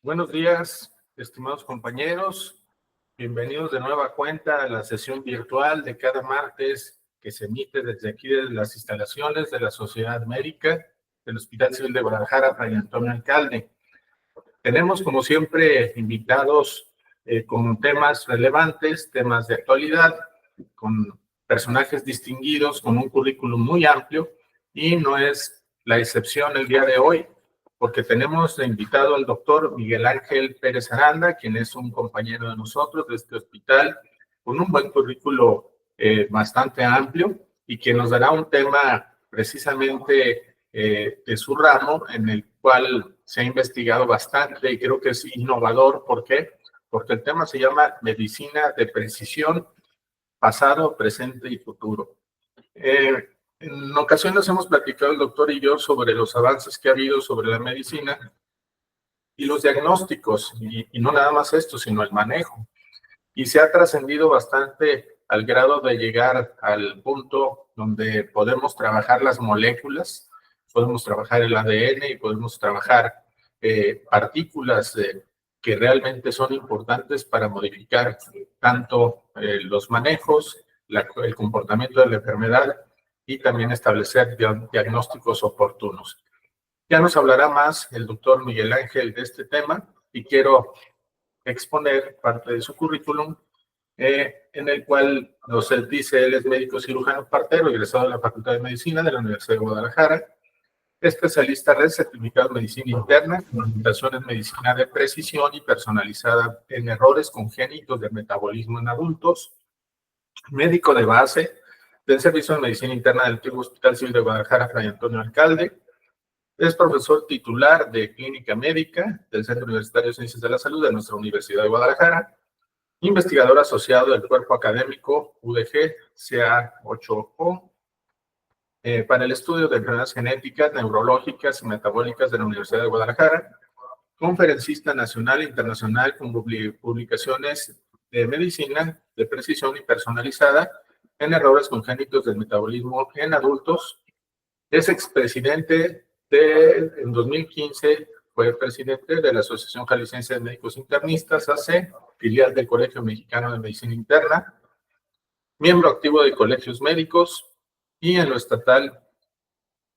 Buenos días, estimados compañeros. Bienvenidos de nueva cuenta a la sesión virtual de cada martes que se emite desde aquí, desde las instalaciones de la Sociedad Médica del Hospital Civil de Guadalajara, Fray Antonio Alcalde. Tenemos, como siempre, invitados con temas relevantes, temas de actualidad, con personajes distinguidos, con un currículum muy amplio, y no es la excepción el día de hoy, porque tenemos de invitado al doctor Miguel Ángel Pérez Aranda, quien es un compañero de nosotros de este hospital, con un buen currículo bastante amplio, y quien nos dará un tema precisamente de su ramo, en el cual se ha investigado bastante y creo que es innovador. ¿Por qué? Porque el tema se llama Medicina de Precisión, Pasado, Presente y Futuro. En ocasiones hemos platicado el doctor y yo sobre los avances que ha habido sobre la medicina y los diagnósticos, y no nada más esto, sino el manejo. Y se ha trascendido bastante al grado de llegar al punto donde podemos trabajar las moléculas, podemos trabajar el ADN y podemos trabajar partículas que realmente son importantes para modificar tanto los manejos, el comportamiento de la enfermedad y también establecer diagnósticos oportunos. Ya nos hablará más el doctor Miguel Ángel de este tema y quiero exponer parte de su currículum, en el cual nos dice: él es médico cirujano partero, egresado de la Facultad de Medicina de la Universidad de Guadalajara, especialista red certificado en medicina interna, con orientación en medicina de precisión y personalizada en errores congénitos del metabolismo en adultos, médico de base del Servicio de Medicina Interna del antiguo Hospital Civil de Guadalajara, Fray Antonio Alcalde. Es profesor titular de Clínica Médica del Centro Universitario de Ciencias de la Salud de nuestra Universidad de Guadalajara, investigador asociado del Cuerpo Académico UDG CA8O para el estudio de enfermedades genéticas, neurológicas y metabólicas de la Universidad de Guadalajara, conferencista nacional e internacional con publicaciones de medicina de precisión y personalizada en errores congénitos del metabolismo en adultos. Es expresidente en 2015 fue presidente de la Asociación Jalisciense de Médicos Internistas, AC, filial del Colegio Mexicano de Medicina Interna, miembro activo de colegios médicos y en lo estatal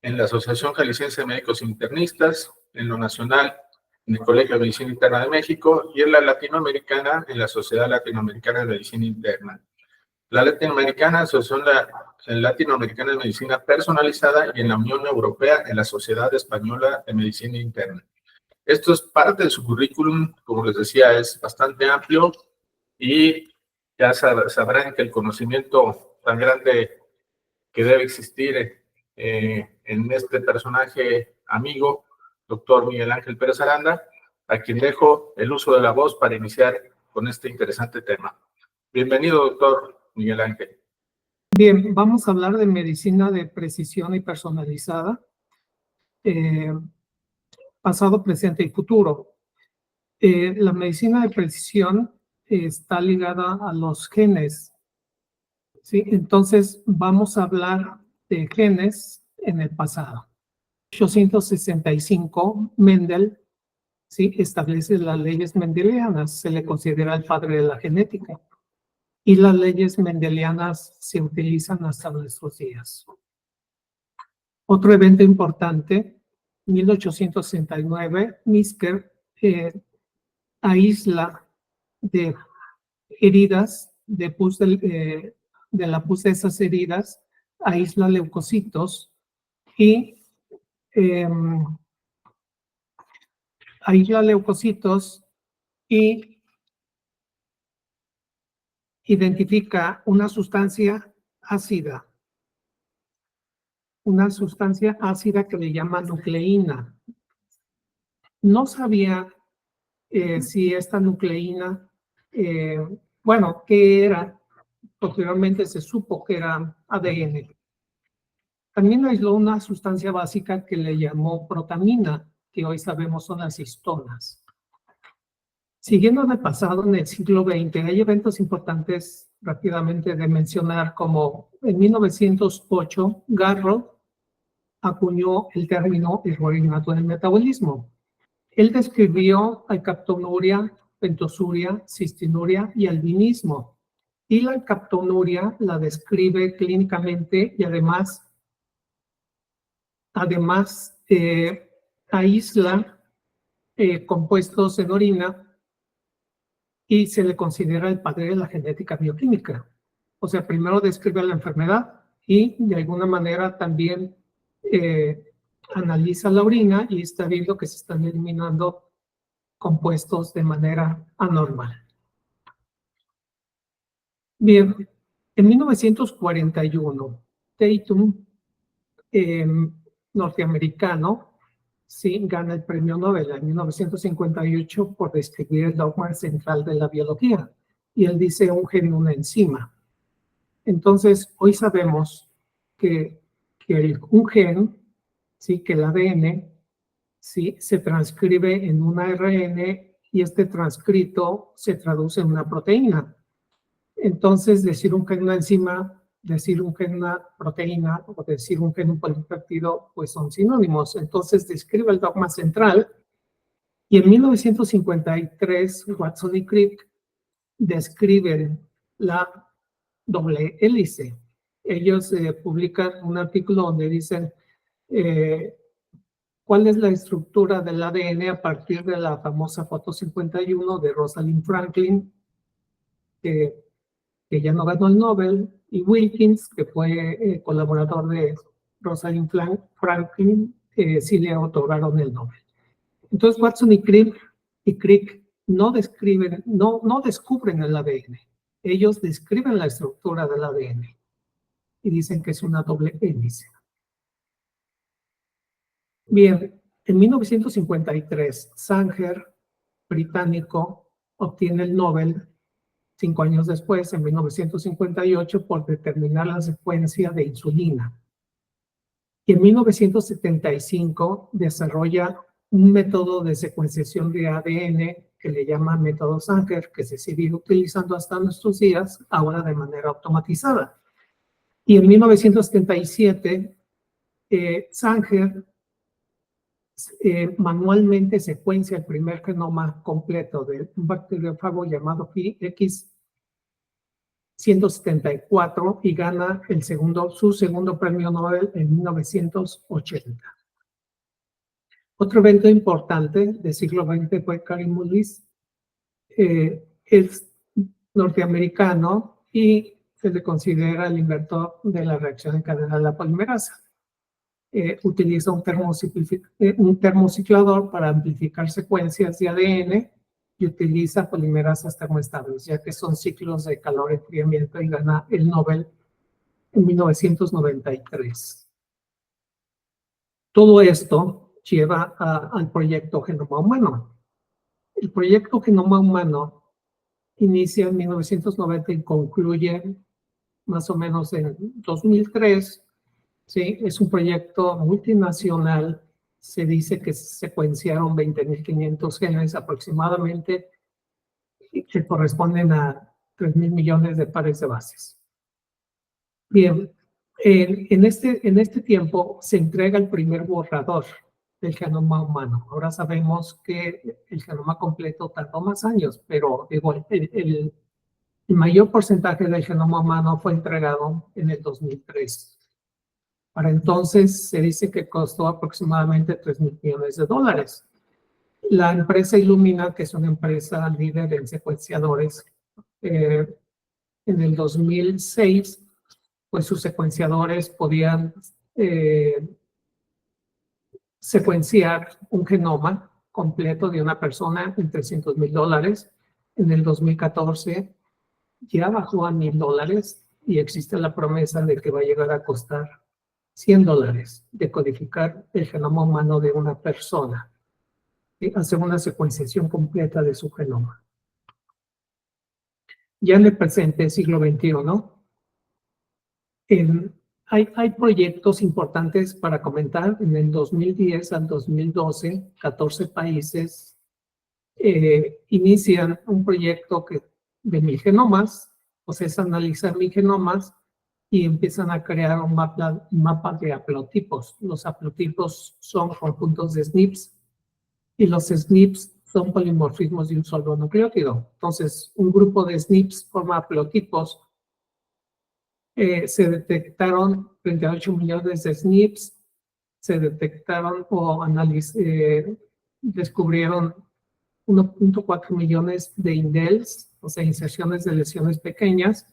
en la Asociación Jalisciense de Médicos Internistas, en lo nacional en el Colegio de Medicina Interna de México y en la latinoamericana en la Sociedad Latinoamericana de Medicina Interna. La Latinoamericana, Asociación Latinoamericana de Medicina Personalizada, y en la Unión Europea en la Sociedad Española de Medicina Interna. Esto es parte de su currículum, como les decía, es bastante amplio y ya sabrán que el conocimiento tan grande que debe existir en este personaje amigo, doctor Miguel Ángel Pérez Aranda, a quien dejo el uso de la voz para iniciar con este interesante tema. Bienvenido, doctor Miguel Ángel. Bien, vamos a hablar de medicina de precisión y personalizada, pasado, presente y futuro. La medicina de precisión está ligada a los genes, ¿sí? Entonces, vamos a hablar de genes en el pasado. En 1865, Mendel, ¿sí?, establece las leyes mendelianas, se le considera el padre de la genética. Y las leyes mendelianas se utilizan hasta nuestros días. Otro evento importante, 1869, Misker aísla de heridas, de la pus de esas heridas, aísla leucocitos y identifica una sustancia ácida que le llama nucleína. No sabía si esta nucleína, qué era. Posteriormente se supo que era ADN. También aisló una sustancia básica que le llamó protamina, que hoy sabemos son las histonas. Siguiendo de pasado, en el siglo XX, hay eventos importantes rápidamente de mencionar, como en 1908, Garrod acuñó el término error innato en el metabolismo. Él describió alcaptonuria, pentosuria, cistinuria y albinismo. Y la alcaptonuria la describe clínicamente y además aísla compuestos en orina y se le considera el padre de la genética bioquímica. O sea, primero describe la enfermedad y de alguna manera también analiza la orina y está viendo que se están eliminando compuestos de manera anormal. Bien, en 1941, Tatum, norteamericano, sí, gana el premio Nobel en 1958 por describir el dogma central de la biología. Y él dice un gen y una enzima. Entonces, hoy sabemos que un gen, sí, que el ADN, sí, se transcribe en un ARN y este transcrito se traduce en una proteína. Entonces, decir un gen, una enzima, decir un gen, una proteína, o decir un gen, un polipéptido, pues son sinónimos. Entonces, describe el dogma central. Y en 1953, Watson y Crick describen la doble hélice. Ellos publican un artículo donde dicen cuál es la estructura del ADN a partir de la famosa foto 51 de Rosalind Franklin, que ya no ganó el Nobel, y Wilkins, que fue colaborador de Rosalind Franklin, sí le otorgaron el Nobel. Entonces Watson y Crick no descubren el ADN. Ellos describen la estructura del ADN y dicen que es una doble hélice. Bien, en 1953, Sanger, británico, obtiene el Nobel 5 años después, en 1958, por determinar la secuencia de insulina. Y en 1975 desarrolla un método de secuenciación de ADN que le llama método Sanger, que se sigue utilizando hasta nuestros días, ahora de manera automatizada. Y en 1977, Sanger manualmente secuencia el primer genoma completo de un bacteriófago llamado X174 y gana su segundo premio Nobel en 1980. Otro evento importante del siglo XX fue Kary Mullis, es norteamericano y se le considera el inventor de la reacción en cadena de la polimerasa. Utiliza un termociclador para amplificar secuencias de ADN y utiliza polimerasas termoestables, ya que son ciclos de calor-enfriamiento, y gana el Nobel en 1993. Todo esto lleva al proyecto Genoma Humano. El proyecto Genoma Humano inicia en 1990 y concluye más o menos en 2003. Sí, es un proyecto multinacional. Se dice que se secuenciaron 20.500 genes aproximadamente, que corresponden a 3.000 millones de pares de bases. Bien, en este tiempo se entrega el primer borrador del genoma humano. Ahora sabemos que el genoma completo tardó más años, pero igual el mayor porcentaje del genoma humano fue entregado en el 2003. Para entonces se dice que costó aproximadamente $3.000 millones. La empresa Illumina, que es una empresa líder en secuenciadores, en el 2006, pues sus secuenciadores podían secuenciar un genoma completo de una persona en $300.000. En el 2014 ya bajó a $1.000 y existe la promesa de que va a llegar a costar $100 decodificar el genoma humano de una persona y hacer una secuenciación completa de su genoma. Ya en el presente siglo XXI, hay proyectos importantes para comentar. En el 2010 al 2012, 14 países inician un proyecto de 1.000 genomas, o sea, es analizar 1.000 genomas y empiezan a crear un mapa de haplotipos. Los haplotipos son conjuntos de SNPs Y los SNPs son polimorfismos de un solo nucleótido. Entonces, un grupo de SNPs forma haplotipos. Se detectaron 38 millones de SNPs, se detectaron o descubrieron 1.4 millones de indels, o sea, inserciones de lesiones pequeñas,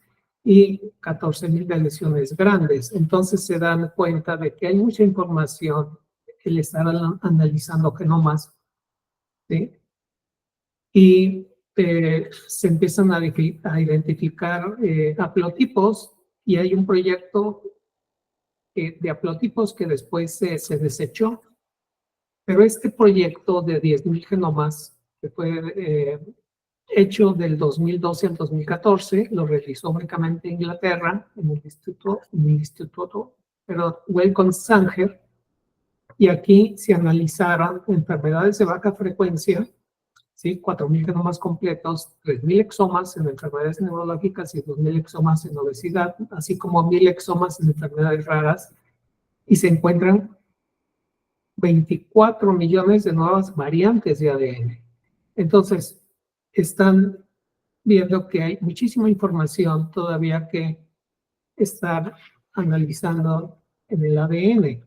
y 14,000 de lesiones grandes. Entonces se dan cuenta de que hay mucha información el estar analizando genomas, ¿sí? Y se empiezan a identificar haplotipos, y hay un proyecto de haplotipos que después se desechó. Pero este proyecto de 10,000 genomas, que fue hecho del 2012 al 2014, lo realizó únicamente en Inglaterra, en el instituto, pero Wellcome Sanger, y aquí se analizaron enfermedades de baja frecuencia, ¿sí? 4,000 genomas completos, 3,000 exomas en enfermedades neurológicas y 2,000 exomas en obesidad, así como 1,000 exomas en enfermedades raras, y se encuentran 24 millones de nuevas variantes de ADN. Entonces, están viendo que hay muchísima información todavía que estar analizando en el ADN.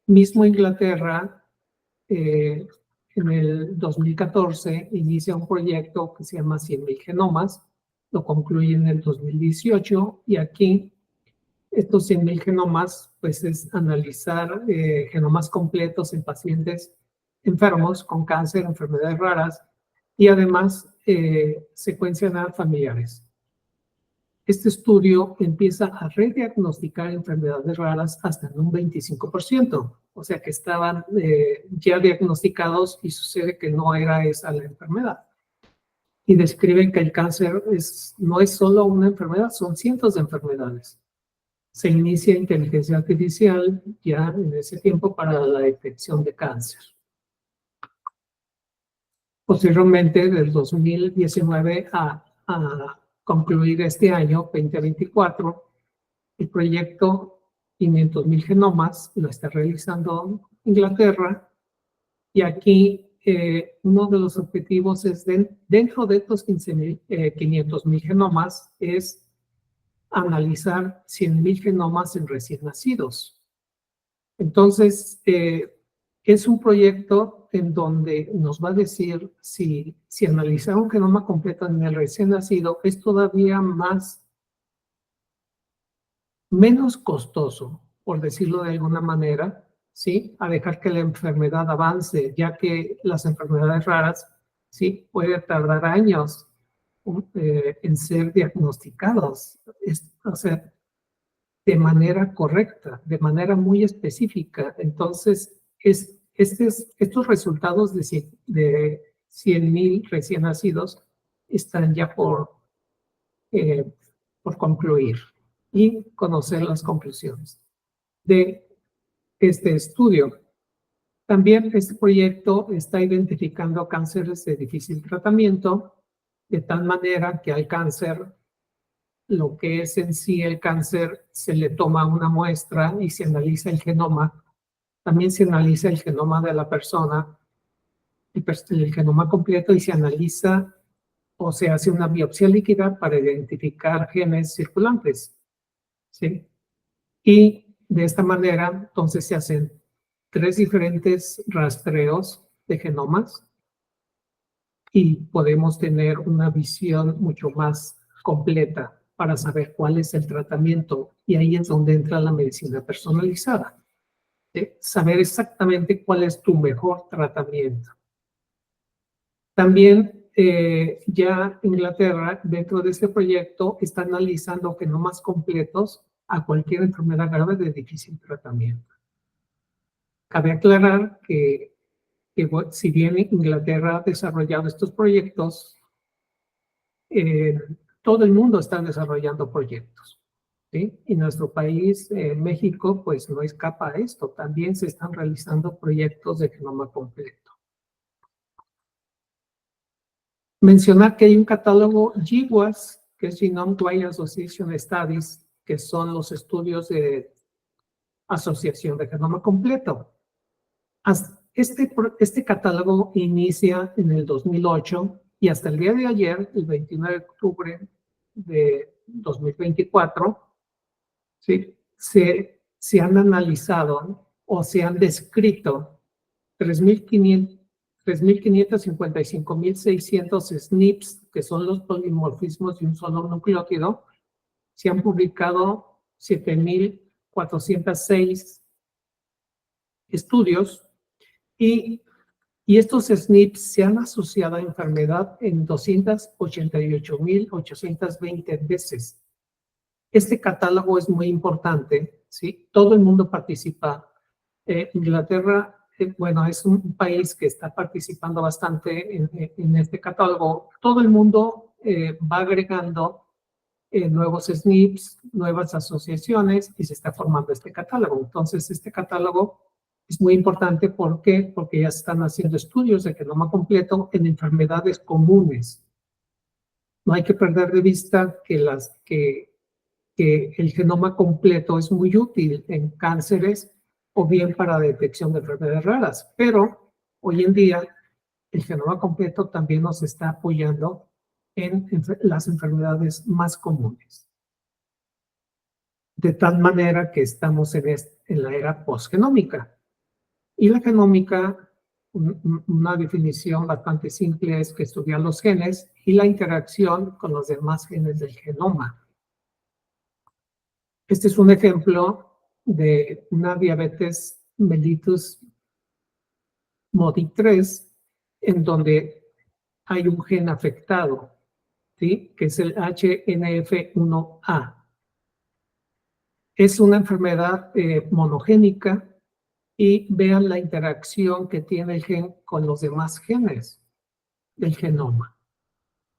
Mismo Inglaterra, en el 2014, inicia un proyecto que se llama 100,000 genomas, lo concluye en el 2018, y aquí estos 100,000 genomas, pues es analizar genomas completos en pacientes enfermos con cáncer, enfermedades raras, y además secuenciar familiares. Este estudio empieza a rediagnosticar enfermedades raras hasta en un 25%, o sea que estaban ya diagnosticados y sucede que no era esa la enfermedad. Y describen que el cáncer no es solo una enfermedad, son cientos de enfermedades. Se inicia inteligencia artificial ya en ese tiempo para la detección de cáncer. Posteriormente, del 2019 a concluir este año, 2024, el proyecto 500,000 genomas lo está realizando Inglaterra, y aquí uno de los objetivos es, dentro de estos 500,000 genomas, es analizar 100,000 genomas en recién nacidos. Entonces, es un proyecto en donde nos va a decir si analizar un genoma completo en el recién nacido es todavía menos costoso, por decirlo de alguna manera, ¿sí? A dejar que la enfermedad avance, ya que las enfermedades raras, sí, puede tardar años en ser diagnosticados. O sea, de manera correcta, de manera muy específica. Entonces, estos resultados de 100,000 recién nacidos están ya por concluir y conocer las conclusiones de este estudio. También este proyecto está identificando cánceres de difícil tratamiento, de tal manera que al cáncer, lo que es en sí el cáncer, se le toma una muestra y se analiza el genoma. También se analiza el genoma de la persona, el genoma completo, y se analiza o se hace una biopsia líquida para identificar genes circulantes, ¿sí? Y de esta manera, entonces, se hacen 3 diferentes rastreos de genomas y podemos tener una visión mucho más completa para saber cuál es el tratamiento. Y ahí es donde entra la medicina personalizada. Saber exactamente cuál es tu mejor tratamiento. También ya Inglaterra, dentro de este proyecto, está analizando genomas completos a cualquier enfermedad grave de difícil tratamiento. Cabe aclarar que si bien Inglaterra ha desarrollado estos proyectos, todo el mundo está desarrollando proyectos, ¿sí? Y nuestro país, México, pues no escapa a esto. También se están realizando proyectos de genoma completo. Mencionar que hay un catálogo GWAS, que es Genome Wide Association Studies, que son los estudios de asociación de genoma completo. Este catálogo inicia en el 2008 y hasta el día de ayer, el 29 de octubre de 2024, ¿sí? Se han analizado o se han descrito 3.555.600 SNPs, que son los polimorfismos de un solo nucleótido. Se han publicado 7.406 estudios y estos SNPs se han asociado a enfermedad en 288.820 veces. Este catálogo es muy importante, ¿sí? Todo el mundo participa. Inglaterra, bueno, es un país que está participando bastante en este catálogo. Todo el mundo va agregando nuevos SNPs, nuevas asociaciones y se está formando este catálogo. Entonces, este catálogo es muy importante. ¿Por qué? Porque ya se están haciendo estudios de genoma completo en enfermedades comunes. No hay que perder de vista que el genoma completo es muy útil en cánceres o bien para detección de enfermedades raras, pero hoy en día el genoma completo también nos está apoyando en las enfermedades más comunes. De tal manera que estamos en la era postgenómica. Y la genómica, una definición bastante simple, es que estudia los genes y la interacción con los demás genes del genoma. Este es un ejemplo de una diabetes mellitus modi 3, en donde hay un gen afectado, ¿sí? Que es el HNF1A. Es una enfermedad monogénica y vean la interacción que tiene el gen con los demás genes del genoma,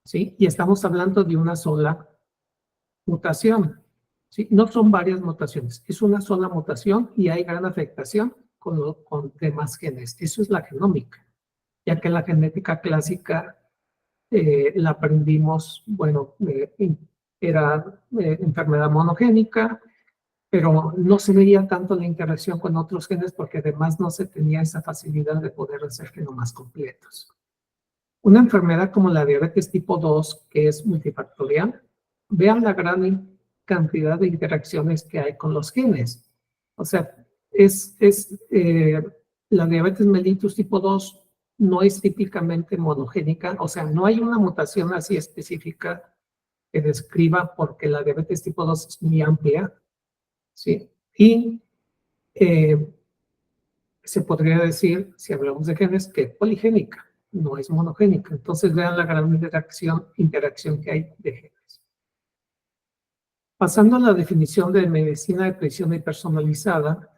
¿sí? Y estamos hablando de una sola mutación, ¿sí? No son varias mutaciones, es una sola mutación y hay gran afectación con demás genes. Eso es la genómica, ya que la genética clásica la aprendimos, bueno, era enfermedad monogénica, pero no se veía tanto la interacción con otros genes porque además no se tenía esa facilidad de poder hacer genomas completos. Una enfermedad como la diabetes tipo 2, que es multifactorial, vean la gran cantidad de interacciones que hay con los genes. O sea, la diabetes mellitus tipo 2 no es típicamente monogénica, o sea, no hay una mutación así específica que describa, porque la diabetes tipo 2 es muy amplia, ¿sí? Y se podría decir, si hablamos de genes, que es poligénica, no es monogénica. Entonces vean la gran interacción que hay de genes. Pasando a la definición de medicina de precisión y personalizada,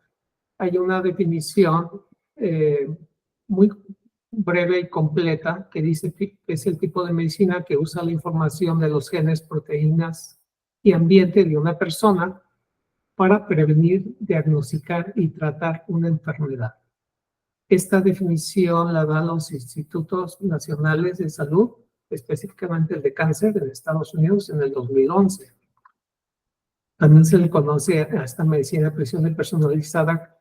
hay una definición muy breve y completa que dice que es el tipo de medicina que usa la información de los genes, proteínas y ambiente de una persona para prevenir, diagnosticar y tratar una enfermedad. Esta definición la dan los Institutos Nacionales de Salud, específicamente el de cáncer en Estados Unidos en el 2011. También se le conoce a esta medicina de precisión y personalizada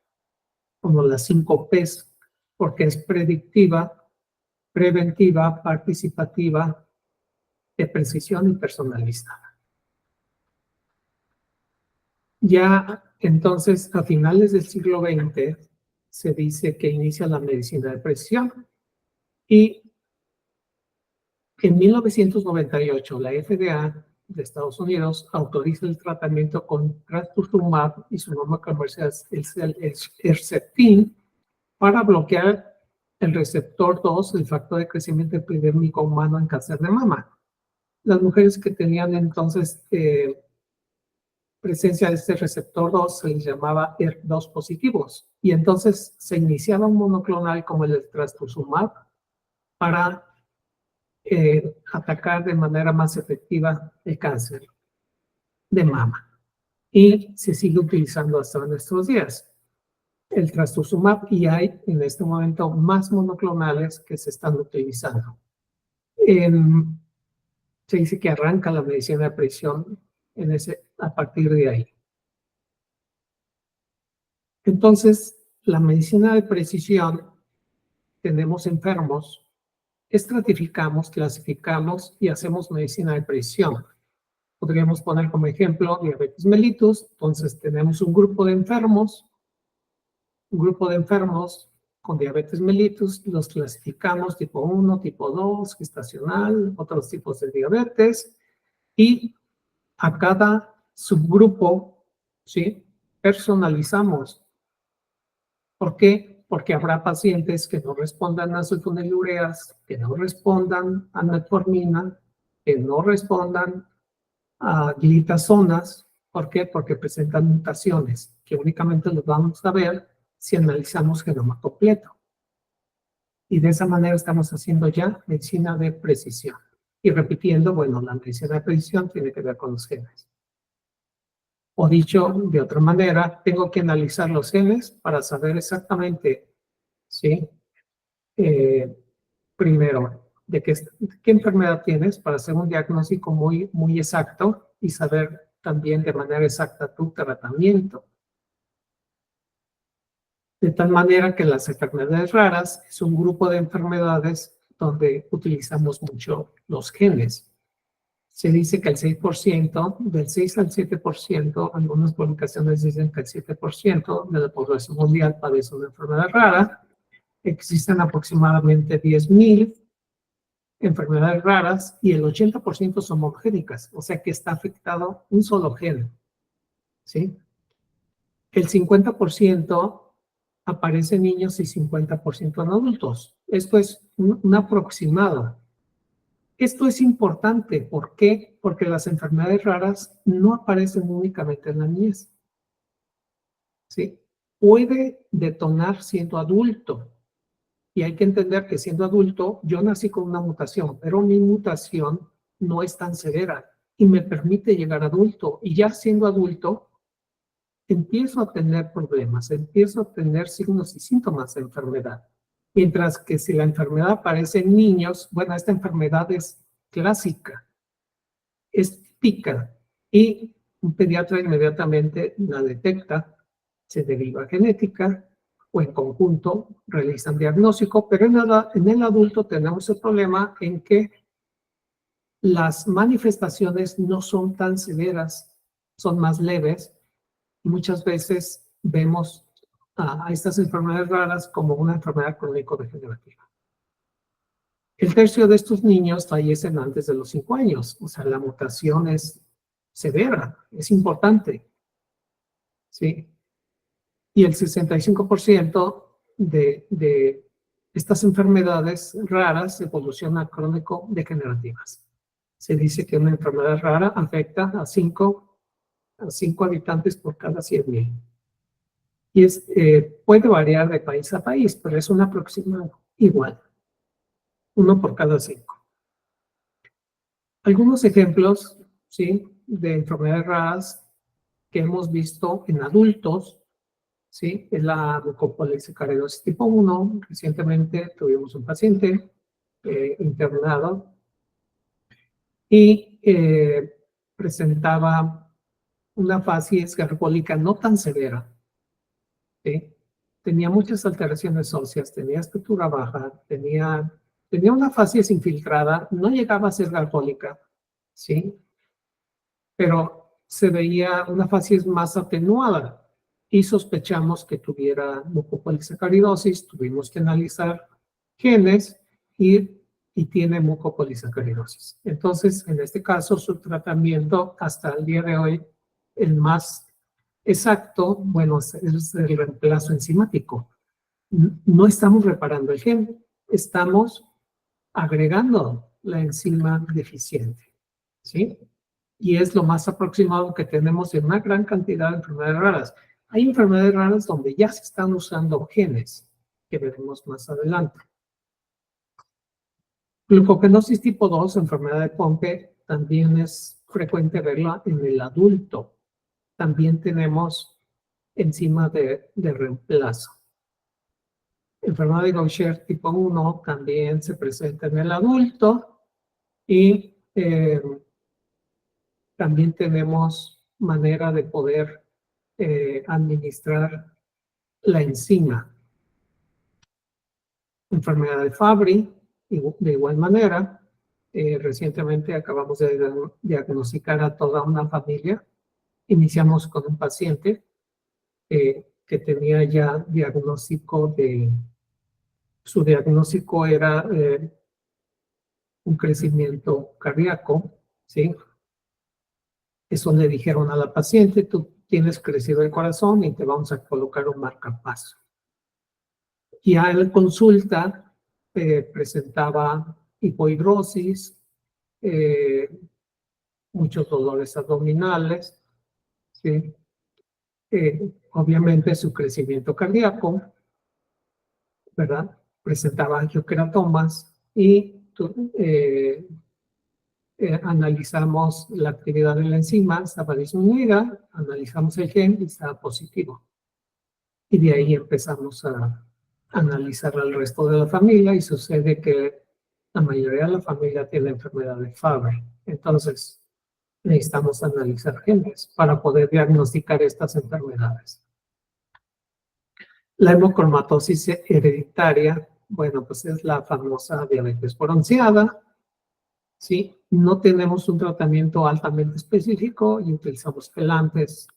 como las 5 Ps, porque es predictiva, preventiva, participativa, de precisión y personalizada. Ya entonces, a finales del siglo XX, se dice que inicia la medicina de precisión y en 1998 la FDA de Estados Unidos autoriza el tratamiento con trastuzumab y su nombre comercial es el Herceptin para bloquear el receptor 2, el factor de crecimiento epidérmico humano en cáncer de mama. Las mujeres que tenían entonces presencia de este receptor 2 se les llamaba HER2 positivos. Y entonces se iniciaba un monoclonal como el de trastuzumab para atacar de manera más efectiva el cáncer de mama. Y se sigue utilizando hasta nuestros días el trastuzumab, y hay en este momento más monoclonales que se están utilizando. Se dice que arranca la medicina de precisión a partir de ahí. Entonces, la medicina de precisión tenemos enfermos, estratificamos, clasificamos y hacemos medicina de precisión. Podríamos poner como ejemplo diabetes mellitus. Entonces tenemos un grupo de enfermos con diabetes mellitus, los clasificamos tipo 1, tipo 2, gestacional, otros tipos de diabetes, y a cada subgrupo, ¿sí?, personalizamos. ¿Por qué? Porque habrá pacientes que no respondan a sulfonilureas, que no respondan a metformina, que no respondan a glitazonas. ¿Por qué? Porque presentan mutaciones que únicamente los vamos a ver si analizamos genoma completo. Y de esa manera estamos haciendo ya medicina de precisión. Y repitiendo, bueno, la medicina de precisión tiene que ver con los genes. O dicho de otra manera, tengo que analizar los genes para saber exactamente, ¿sí? Primero, de qué enfermedad tienes para hacer un diagnóstico muy, muy exacto y saber también de manera exacta tu tratamiento. De tal manera que las enfermedades raras es un grupo de enfermedades donde utilizamos mucho los genes. Se dice que el 6%, del 6 al 7%, algunas publicaciones dicen que el 7% de la población mundial padece una enfermedad rara. Existen aproximadamente 10,000 enfermedades raras y el 80% son monogénicas, o sea que está afectado un solo gen, ¿sí? El 50% aparece en niños y 50% en adultos. Esto es un aproximado. Esto es importante. ¿Por qué? Porque las enfermedades raras no aparecen únicamente en la niñez, ¿sí? Puede detonar siendo adulto. Y hay que entender que siendo adulto, yo nací con una mutación, pero mi mutación no es tan severa y me permite llegar adulto. Y ya siendo adulto, empiezo a tener problemas, empiezo a tener signos y síntomas de enfermedad. Mientras que si la enfermedad aparece en niños, bueno, esta enfermedad es clásica, es típica, y un pediatra inmediatamente la detecta, se deriva genética, o en conjunto realizan diagnóstico, pero en el adulto tenemos el problema en que las manifestaciones no son tan severas, son más leves, y muchas veces vemos a estas enfermedades raras como una enfermedad crónico-degenerativa. El tercio de estos niños fallecen antes de los 5 años, o sea, la mutación es severa, es importante, ¿sí? Y el 65% de estas enfermedades raras evolucionan crónico-degenerativas. Se dice que una enfermedad rara afecta a 5 habitantes por cada 100,000. Y puede variar de país a país, pero es un aproximado igual, 1 por cada 5. Algunos ejemplos, ¿sí?, de enfermedades raras que hemos visto en adultos, ¿sí?, es la mucopolisacaridosis tipo 1. Recientemente tuvimos un paciente internado y presentaba una facies garbólica no tan severa, ¿sí? Tenía muchas alteraciones óseas, tenía estatura baja, tenía una facies infiltrada, no llegaba a ser garbólica, ¿sí? Pero se veía una facies más atenuada y sospechamos que tuviera mucopolisacaridosis. Tuvimos que analizar genes y tiene mucopolisacaridosis. Entonces, en este caso, su tratamiento hasta el día de hoy, el más exacto, bueno, es el reemplazo enzimático. No estamos reparando el gen, estamos agregando la enzima deficiente, ¿sí? Y es lo más aproximado que tenemos en una gran cantidad de enfermedades raras. Hay enfermedades raras donde ya se están usando genes, que veremos más adelante. Glucogenosis tipo 2, enfermedad de Pompe, también es frecuente verla en el adulto. También tenemos enzima de reemplazo. Enfermedad de Gaucher tipo 1 también se presenta en el adulto y también tenemos manera de poder administrar la enzima. Enfermedad de Fabry, de igual manera. Recientemente acabamos de diagnosticar a toda una familia. Iniciamos con un paciente que tenía ya su diagnóstico era un crecimiento cardíaco, ¿sí? Eso le dijeron a la paciente: tú tienes crecido el corazón y te vamos a colocar un marcapaso. Y a la consulta presentaba hipohidrosis, muchos dolores abdominales, ¿sí? Obviamente su crecimiento cardíaco, ¿verdad? Presentaba angiokeratomas y analizamos la actividad de la enzima, estaba disminuida, analizamos el gen y estaba positivo. Y de ahí empezamos a analizar al resto de la familia y sucede que la mayoría de la familia tiene enfermedad de Fabry. Entonces, necesitamos analizar genes para poder diagnosticar estas enfermedades. La hemocromatosis hereditaria, bueno, pues es la famosa diabetes bronceada, ¿sí? No tenemos un tratamiento altamente específico y utilizamos quelantes,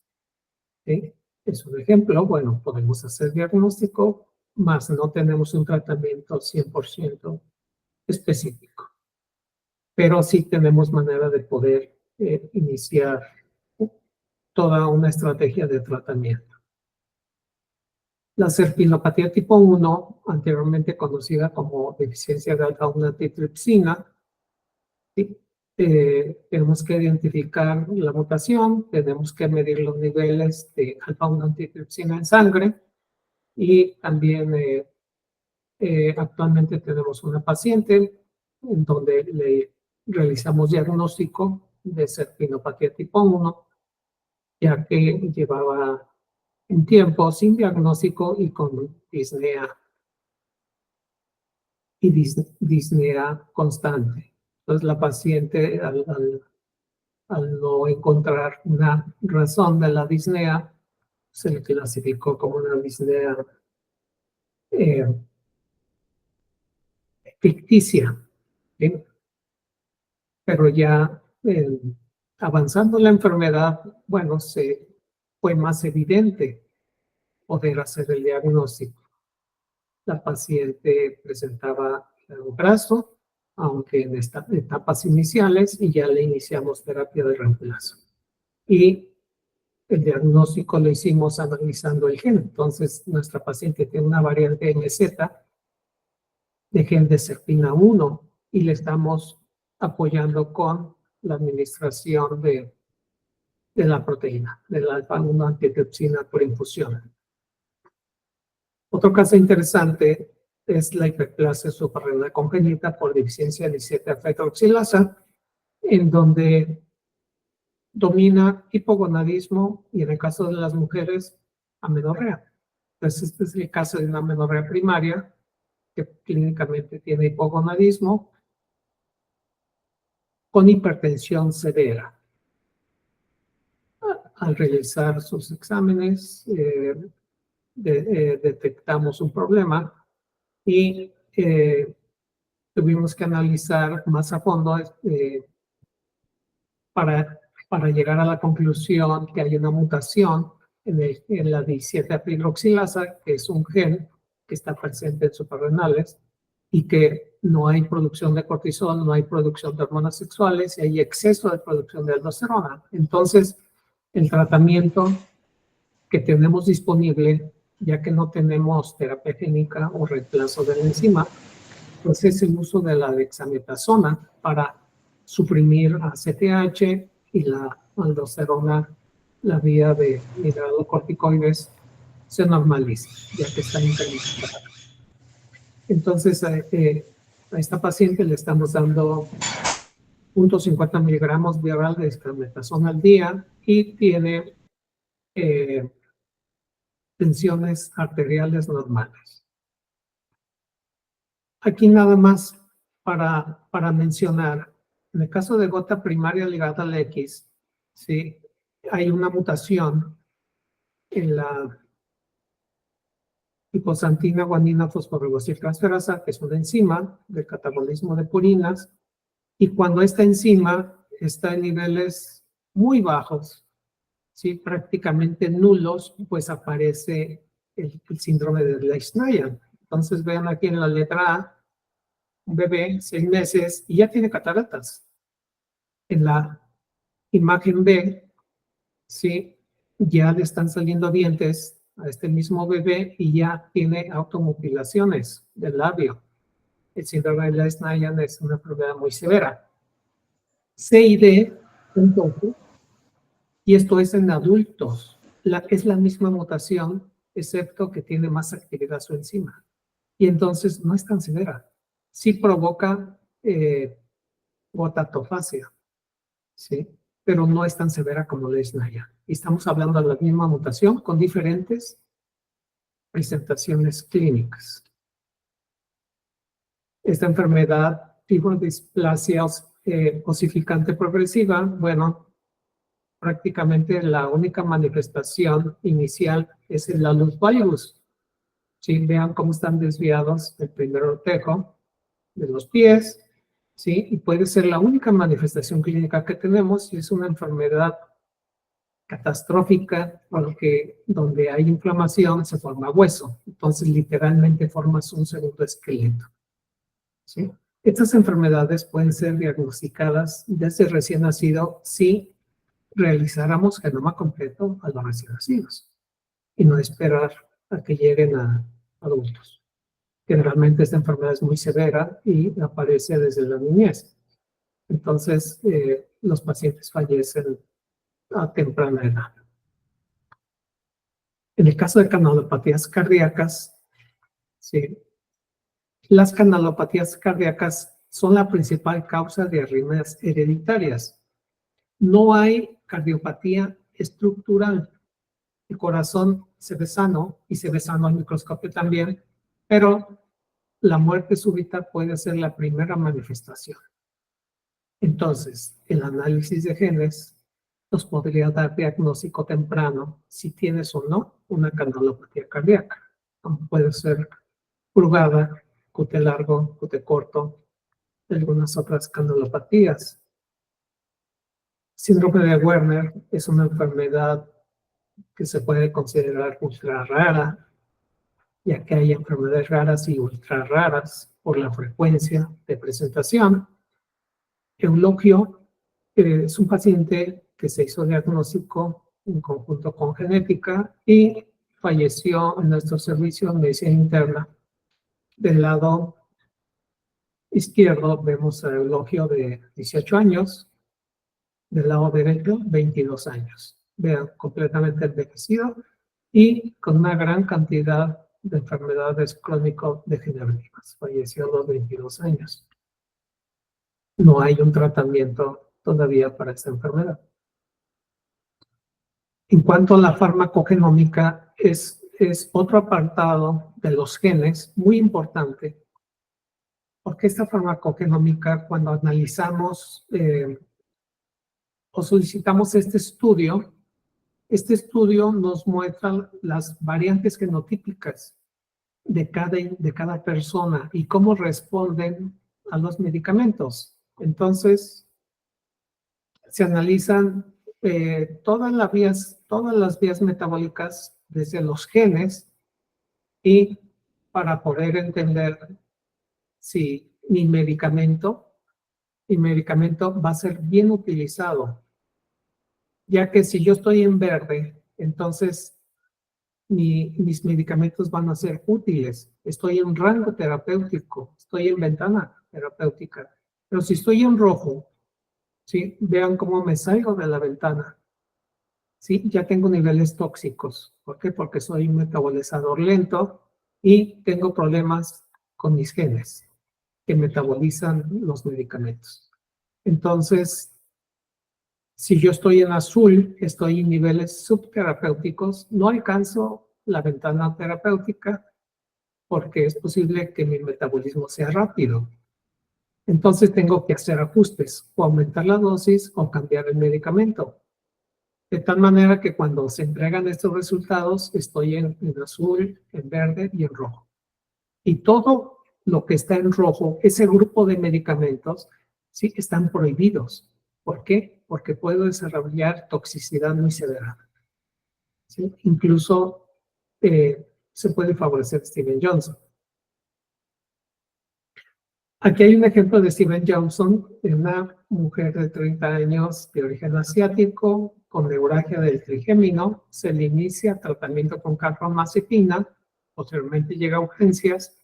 ¿sí? Es un ejemplo. Bueno, podemos hacer diagnóstico, más no tenemos un tratamiento 100% específico. Pero sí tenemos manera de poder iniciar toda una estrategia de tratamiento. La serpinopatía tipo 1, anteriormente conocida como deficiencia de alfa-1-antitrypsina, ¿sí? Tenemos que identificar la mutación, tenemos que medir los niveles de alfa-1-antitrypsina en sangre y también actualmente tenemos una paciente en donde le realizamos diagnóstico de serpinopatía tipo 1, ya que llevaba un tiempo sin diagnóstico y con disnea y disnea constante. Entonces la paciente, al no encontrar una razón de la disnea, se le clasificó como una disnea ficticia, ¿sí? Pero ya avanzando la enfermedad, bueno, fue más evidente poder hacer el diagnóstico. La paciente presentaba un brazo, aunque en etapas iniciales, y ya le iniciamos terapia de reemplazo. Y el diagnóstico lo hicimos analizando el gen. Entonces, nuestra paciente tiene una variante MZ de gen de serpina 1 y le estamos apoyando con la administración de la proteína, de la alfa-1 antitrypsina por infusión. Otro caso interesante es la hiperplasia suprarrenal congénita por deficiencia de 17-alfa-hidroxilasa, en donde domina hipogonadismo y en el caso de las mujeres, amenorrea. Entonces, este es el caso de una amenorrea primaria que clínicamente tiene hipogonadismo con hipertensión severa. Al realizar sus exámenes, detectamos un problema y tuvimos que analizar más a fondo para llegar a la conclusión que hay una mutación en la 17-hidroxilasa, que es un gen que está presente en suprarrenales y que no hay producción de cortisol, no hay producción de hormonas sexuales y hay exceso de producción de aldosterona. Entonces, el tratamiento que tenemos disponible, ya que no tenemos terapia génica o reemplazo de la enzima, pues es el uso de la dexametasona para suprimir ACTH y la aldosterona, la vía de mineralocorticoides, se normaliza, ya que está intermitida. Entonces, a esta paciente le estamos dando 0.50 miligramos vía oral de dexametasona al día y tiene tensiones arteriales normales. Aquí nada más para mencionar, en el caso de gota primaria ligada al X, ¿sí? Hay una mutación en la liposantina, guanina, fosforilosiltransferasa, que es una enzima del catabolismo de purinas, y cuando esta enzima está en niveles muy bajos, ¿sí? Prácticamente nulos, pues aparece el síndrome de Leigh-Najan. Entonces vean aquí en la letra A, un bebé, 6 meses, y ya tiene cataratas. En la imagen B, ¿sí? Ya le están saliendo dientes a este mismo bebé y ya tiene automutilaciones del labio. El síndrome de Leigh-Najan es una enfermedad muy severa. C y D, un poco, y esto es en adultos. Es la misma mutación, excepto que tiene más actividad su enzima. Y entonces no es tan severa. Sí provoca gotatofasia, ¿sí? Pero no es tan severa como Leigh-Najan. Y estamos hablando de la misma mutación con diferentes presentaciones clínicas. Esta enfermedad, tipo de displasia osificante progresiva, bueno, prácticamente la única manifestación inicial es el alus valgus. ¿Sí? Vean cómo están desviados el primer ortejo de los pies, ¿sí? Y puede ser la única manifestación clínica que tenemos y es una enfermedad catastrófica porque donde hay inflamación se forma hueso. Entonces, literalmente formas un segundo esqueleto, ¿sí? Estas enfermedades pueden ser diagnosticadas desde recién nacido si realizáramos genoma completo a los recién nacidos y no esperar a que lleguen a adultos. Generalmente esta enfermedad es muy severa y aparece desde la niñez. Entonces, los pacientes fallecen a temprana edad. En el caso de canalopatías cardíacas, ¿sí? Las canalopatías cardíacas son la principal causa de arritmias hereditarias. No hay cardiopatía estructural. El corazón se ve sano y se ve sano al microscopio también, pero la muerte súbita puede ser la primera manifestación. Entonces, el análisis de genes nos podría dar diagnóstico temprano si tienes o no una canalopatía cardíaca. Puede ser purgada, QT largo, QT corto, algunas otras canalopatías. Síndrome de Werner es una enfermedad que se puede considerar ultra rara, ya que hay enfermedades raras y ultra raras por la frecuencia de presentación. Eulogio es un paciente que se hizo diagnóstico en conjunto con genética y falleció en nuestro servicio de medicina interna. Del lado izquierdo vemos a Eulogio de 18 años, del lado derecho 22 años. Vean, completamente envejecido y con una gran cantidad de enfermedades crónico-degenerativas. Falleció a los 22 años. No hay un tratamiento todavía para esta enfermedad. En cuanto a la farmacogenómica, es otro apartado de los genes muy importante, porque esta farmacogenómica, cuando analizamos o solicitamos este estudio nos muestra las variantes genotípicas de cada persona y cómo responden a los medicamentos. Entonces, se analizan todas las vías metabólicas desde los genes y para poder entender si mi medicamento va a ser bien utilizado, ya que si yo estoy en verde, entonces mis medicamentos van a ser útiles. Estoy en rango terapéutico, estoy en ventana terapéutica. Pero si estoy en rojo, ¿sí? Vean cómo me salgo de la ventana. ¿Sí? Ya tengo niveles tóxicos. ¿Por qué? Porque soy un metabolizador lento y tengo problemas con mis genes que metabolizan los medicamentos. Entonces, si yo estoy en azul, estoy en niveles subterapéuticos, no alcanzo la ventana terapéutica porque es posible que mi metabolismo sea rápido. Entonces tengo que hacer ajustes, o aumentar la dosis o cambiar el medicamento. De tal manera que cuando se entregan estos resultados, estoy en azul, en verde y en rojo. Y todo lo que está en rojo, ese grupo de medicamentos, sí, están prohibidos. ¿Por qué? Porque puedo desarrollar toxicidad muy severa. ¿Sí? Incluso se puede favorecer Steven Johnson. Aquí hay un ejemplo de Steven Johnson, de una mujer de 30 años de origen asiático, con neuralgia del trigémino. Se le inicia tratamiento con carbamazepina, posteriormente llega a urgencias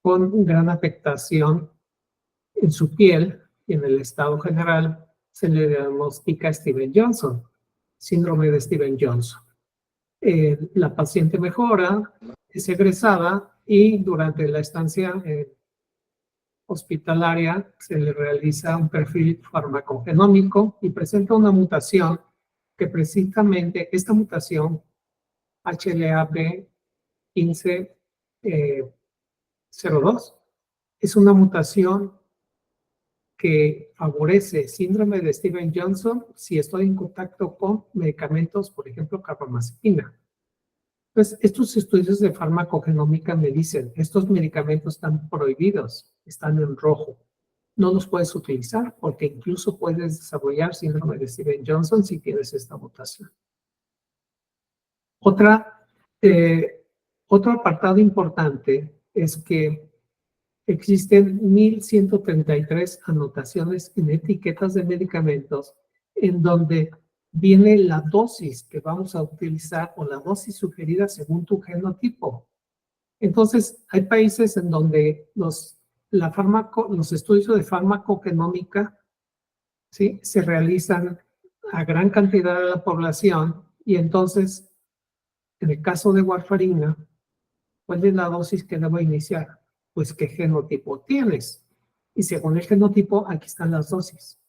con gran afectación en su piel y en el estado general. Se le diagnostica Steven Johnson, síndrome de Steven Johnson. La paciente mejora, es egresada y durante la estancia hospitalaria se le realiza un perfil farmacogenómico y presenta una mutación que precisamente esta mutación HLA-B1502 es una mutación que favorece síndrome de Steven Johnson si estoy en contacto con medicamentos, por ejemplo, carbamazepina. Entonces, estos estudios de farmacogenómica me dicen, estos medicamentos están prohibidos, están en rojo. No los puedes utilizar porque incluso puedes desarrollar síndrome de Steven Johnson si tienes esta mutación. Otro apartado importante es que existen 1,133 anotaciones en etiquetas de medicamentos en donde viene la dosis que vamos a utilizar o la dosis sugerida según tu genotipo. Entonces, hay países en donde los estudios de farmacogenómica, ¿sí?, se realizan a gran cantidad de la población y entonces, en el caso de warfarina, ¿cuál es la dosis que debo iniciar? Pues qué genotipo tienes. Y según el genotipo, aquí están las dosis.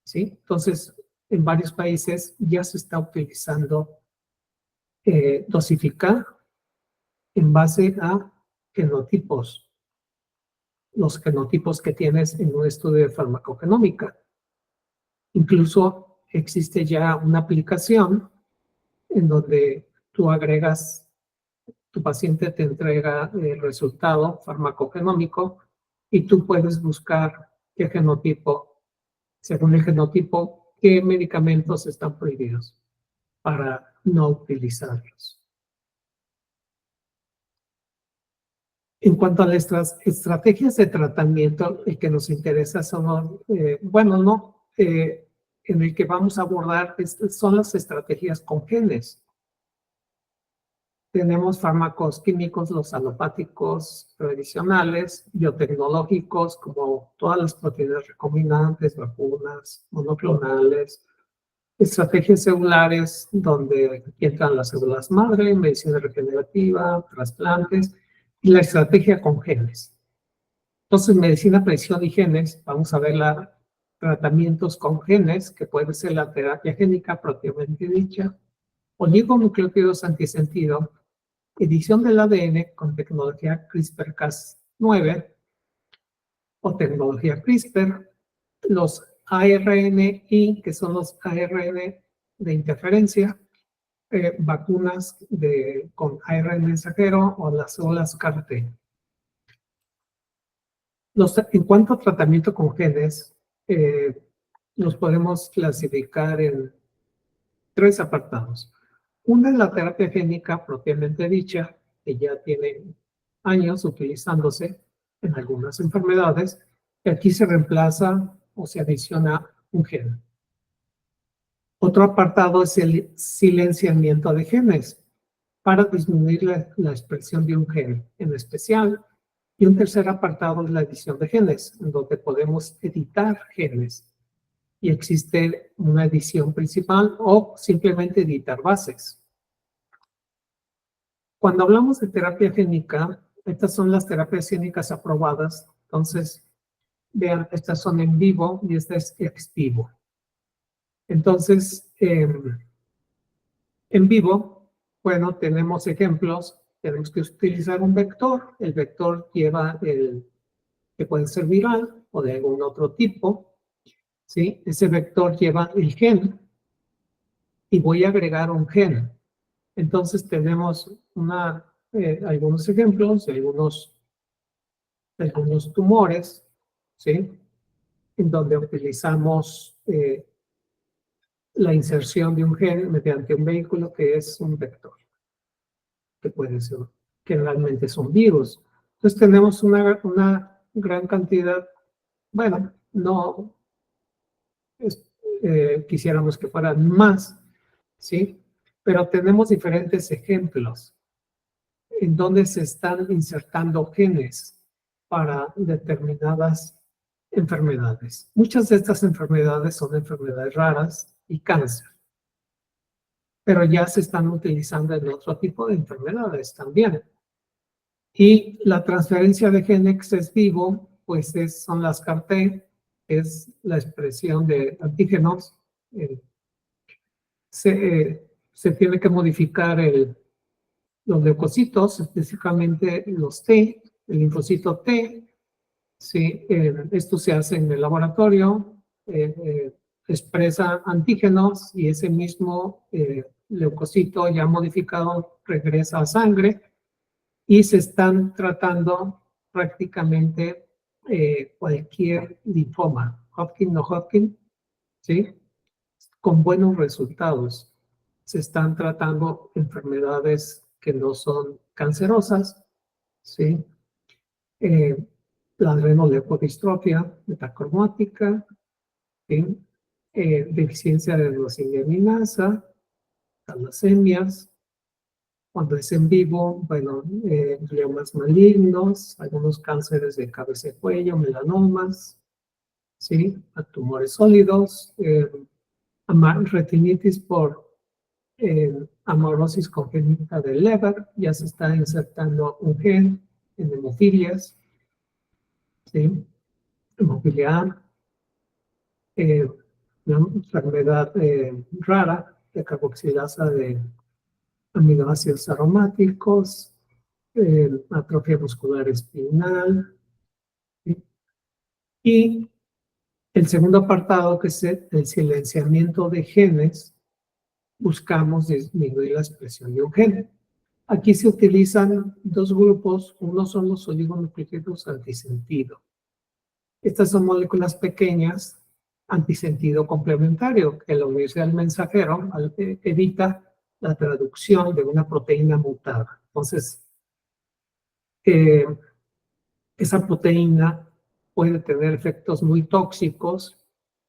¿Sí? Entonces, en varios países ya se está utilizando dosificar en base a genotipos. Los genotipos que tienes en un estudio de farmacogenómica. Incluso existe ya una aplicación en donde tú agregas, tu paciente te entrega el resultado farmacogenómico y tú puedes buscar qué genotipo, según el genotipo, qué medicamentos están prohibidos para no utilizarlos. En cuanto a las estrategias de tratamiento, el que nos interesa son, en el que vamos a abordar son las estrategias con genes. Tenemos fármacos químicos, los alopáticos tradicionales, biotecnológicos, como todas las proteínas recombinantes, vacunas, monoclonales, estrategias celulares, donde entran las células madre, medicina regenerativa, trasplantes, y la estrategia con genes. Entonces, medicina, precisión y genes, vamos a ver tratamientos con genes, que puede ser la terapia génica propiamente dicha, oligonucleótidos antisentido, edición del ADN con tecnología CRISPR-Cas9 o tecnología CRISPR, los ARNI, que son los ARN de interferencia, vacunas con ARN mensajero o las células CAR-T. En cuanto a tratamiento con genes, los podemos clasificar en 3 apartados. Una es la terapia génica propiamente dicha, que ya tiene años utilizándose en algunas enfermedades, y aquí se reemplaza o se adiciona un gen. Otro apartado es el silenciamiento de genes para disminuir la expresión de un gen en especial. Y un tercer apartado es la edición de genes, en donde podemos editar genes. Y existe una edición principal o simplemente editar bases. Cuando hablamos de terapia génica, estas son las terapias génicas aprobadas. Entonces, vean, estas son en vivo y esta es ex vivo. Entonces, en vivo, bueno, tenemos ejemplos. Tenemos que utilizar un vector. El vector lleva que puede ser viral o de algún otro tipo. ¿Sí? Ese vector lleva el gen y voy a agregar un gen. Entonces tenemos algunos ejemplos, algunos tumores, ¿sí? En donde utilizamos la inserción de un gen mediante un vehículo que es un vector, que puede ser, que realmente es un virus. Entonces tenemos una gran cantidad, bueno, no quisiéramos que fueran más, ¿sí? Pero tenemos diferentes ejemplos en donde se están insertando genes para determinadas enfermedades. Muchas de estas enfermedades son enfermedades raras y cáncer, pero ya se están utilizando en otro tipo de enfermedades también. Y la transferencia de genes ex vivo, pues son las CAR-T, es la expresión de antígenos. Se tiene que modificar los leucocitos, específicamente los T, el linfocito T. Sí, esto se hace en el laboratorio, expresa antígenos y ese mismo leucocito ya modificado regresa a sangre y se están tratando prácticamente cualquier linfoma, Hodgkin, no Hodgkin, ¿sí? Con buenos resultados. Se están tratando enfermedades que no son cancerosas, ¿sí? La adrenoleucodistrofia metacromática, ¿sí? Deficiencia de glucosindiaminasa, talasemias. Cuando es en vivo, bueno, gliomas malignos, algunos cánceres de cabeza y cuello, melanomas, ¿sí? Tumores sólidos, retinitis por amaurosis congénita del lever, ya se está insertando un gen en hemofilias, ¿sí? Hemofilia A, una enfermedad rara de carboxilasa de aminoácidos aromáticos, atrofia muscular espinal, ¿sí? Y el segundo apartado, que es el silenciamiento de genes, buscamos disminuir la expresión de un gen. Aquí se utilizan dos grupos, uno son los oligonucleótidos antisentido. Estas son moléculas pequeñas antisentido complementario, que al unirse al mensajero evita la traducción de una proteína mutada. Entonces, esa proteína puede tener efectos muy tóxicos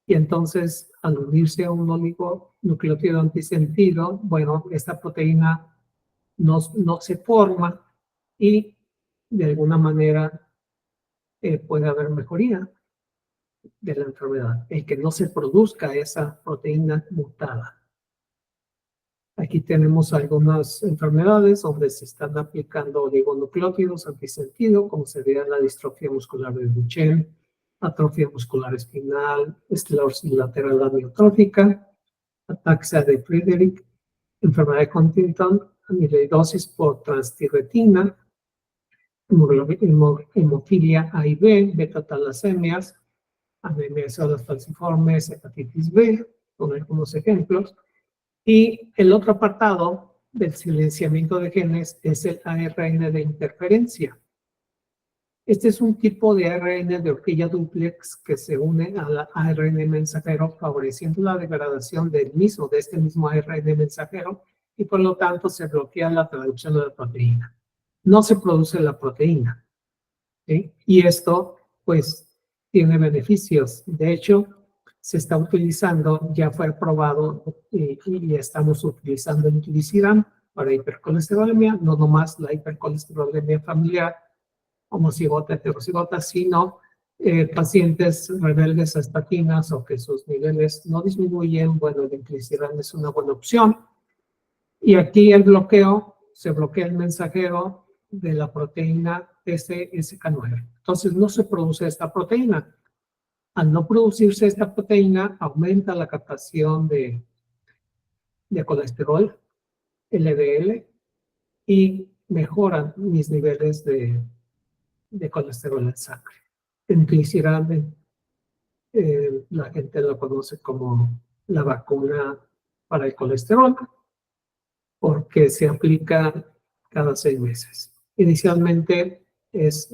y entonces al unirse a un oligonucleótido antisentido, bueno, esta proteína no se forma y de alguna manera puede haber mejoría de la enfermedad, el que no se produzca esa proteína mutada. Aquí tenemos algunas enfermedades donde se están aplicando oligonucleótidos antisentido, como sería la distrofia muscular de Duchenne, atrofia muscular espinal, esclerosis lateral amiotrófica, ataxia de Friedreich, enfermedad de Huntington, amiloidosis por transtirretina, hemofilia A y B, beta-talasemias, anemia de células falciformes, hepatitis B, son algunos ejemplos. Y el otro apartado del silenciamiento de genes es el ARN de interferencia. Este es un tipo de ARN de horquilla dúplex que se une al ARN mensajero, favoreciendo la degradación de este mismo ARN mensajero, y por lo tanto se bloquea la traducción de la proteína. No se produce la proteína, ¿sí? Y esto, pues, tiene beneficios. De hecho, se está utilizando, ya fue aprobado y estamos utilizando el inclisiran para hipercolesterolemia, no nomás la hipercolesterolemia familiar, homocigota, heterocigota, sino pacientes rebeldes a estatinas o que sus niveles no disminuyen, bueno, el inclisiran es una buena opción. Y aquí el bloqueo, se bloquea el mensajero de la proteína SSK9. Entonces no se produce esta proteína. Al no producirse esta proteína, aumenta la captación de colesterol, LDL, y mejoran mis niveles de colesterol en sangre. En glicirame, la gente lo conoce como la vacuna para el colesterol, porque se aplica cada 6 meses. Inicialmente es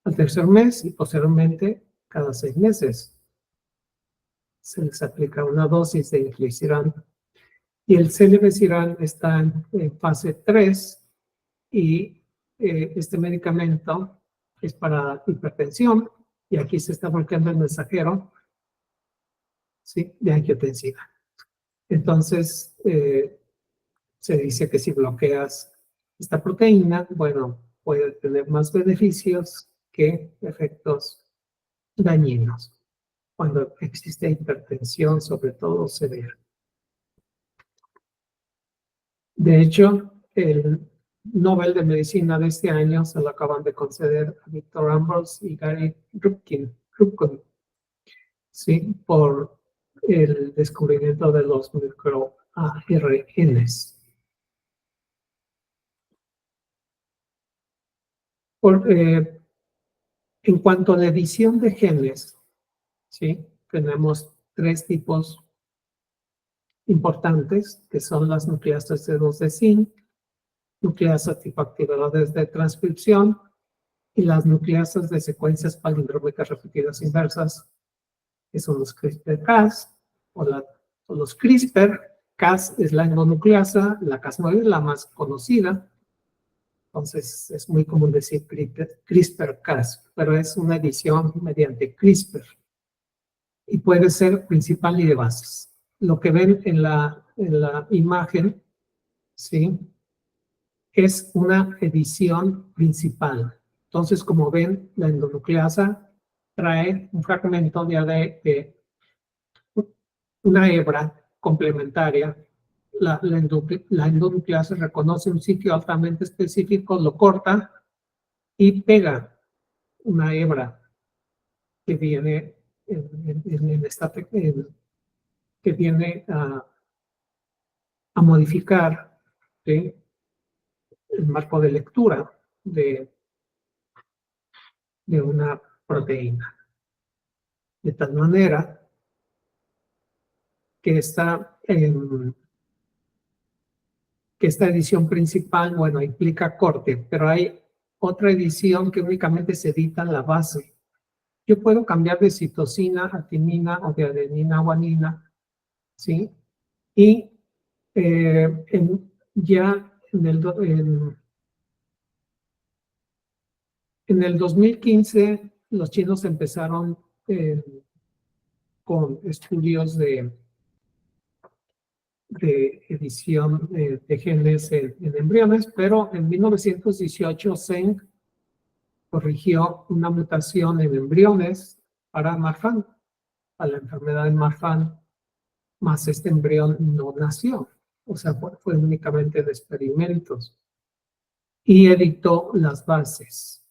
al tercer mes y posteriormente cada 6 meses. Se les aplica una dosis de inclisiran. Y el Celeversiran está en fase 3 y este medicamento es para hipertensión y aquí se está bloqueando el mensajero, ¿sí?, de angiotensiva. Entonces, se dice que si bloqueas esta proteína, bueno, puede tener más beneficios que efectos dañinos cuando existe hipertensión, sobre todo severa. De hecho, el Nobel de Medicina de este año se lo acaban de conceder a Victor Ambros y Gary Rupkin, ¿sí?, por el descubrimiento de los microARNs. En cuanto a la edición de genes, ¿sí?, tenemos 3 tipos importantes, que son las nucleasas de 2 de zinc, nucleasas tipo activadores de transcripción y las nucleasas de secuencias palindrómicas repetidas inversas, que son los CRISPR-Cas o los CRISPR. Cas es la endonucleasa, la Cas9 es la más conocida, entonces es muy común decir CRISPR-Cas, pero es una edición mediante CRISPR y puede ser principal y de bases. Lo que ven en la imagen, ¿sí?, es una edición principal. Entonces, como ven, la endonucleasa trae un fragmento de una hebra complementaria. La endonucleasa reconoce un sitio altamente específico, lo corta y pega una hebra que viene que viene a modificar, ¿sí?, el marco de lectura de una proteína. De tal manera que esta edición principal, bueno, implica corte, pero hay otra edición que únicamente se edita la base. Yo puedo cambiar de citosina a timina o de adenina a guanina, ¿sí? Y ya en el 2015, los chinos empezaron con estudios de edición de genes en embriones, pero en 1918 Zeng corrigió una mutación en embriones para Marfan, a la enfermedad de Marfan, más este embrión no nació, o sea, fue únicamente de experimentos, y editó las bases.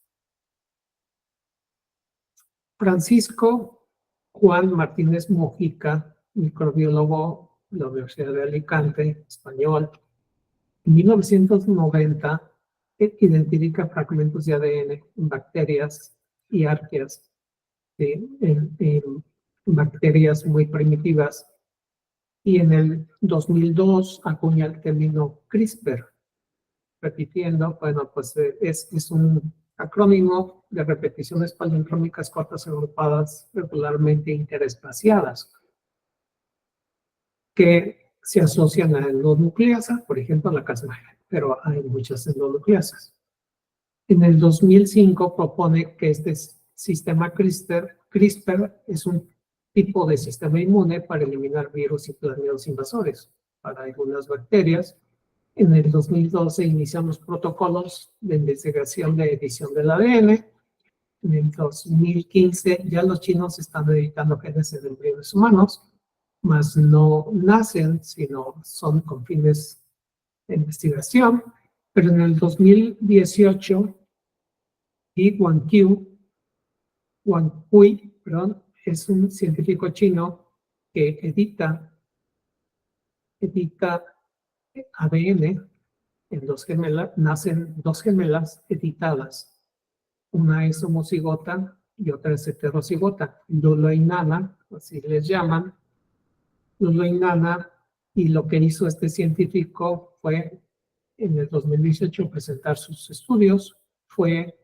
Francisco Juan Martínez Mojica, microbiólogo de la Universidad de Alicante, español, en 1990 identifica fragmentos de ADN en bacterias y arqueas, en bacterias muy primitivas, y en el 2002 acuña el término CRISPR, repitiendo, bueno, pues es un acrónimo de repeticiones palindrómicas cortas agrupadas regularmente interespaciadas, que se asocian a la endonucleasa, por ejemplo, la Cas9, pero hay muchas endonucleasas. En el 2005 propone que este sistema CRISPR es un tipo de sistema inmune para eliminar virus y plasmidos invasores para algunas bacterias. En el 2012 iniciamos protocolos de investigación de edición del ADN. En el 2015 ya los chinos están editando genes en embriones humanos, mas no nacen, sino son con fines de investigación. Pero en el 2018, Yi Guanghui, es un científico chino que edita ADN en 2 gemelas, nacen 2 gemelas editadas. Una es homocigota y otra es heterocigota. Dolo y Nana, así les llaman. Luloinana, y lo que hizo este científico fue, en el 2018, presentar sus estudios. Fue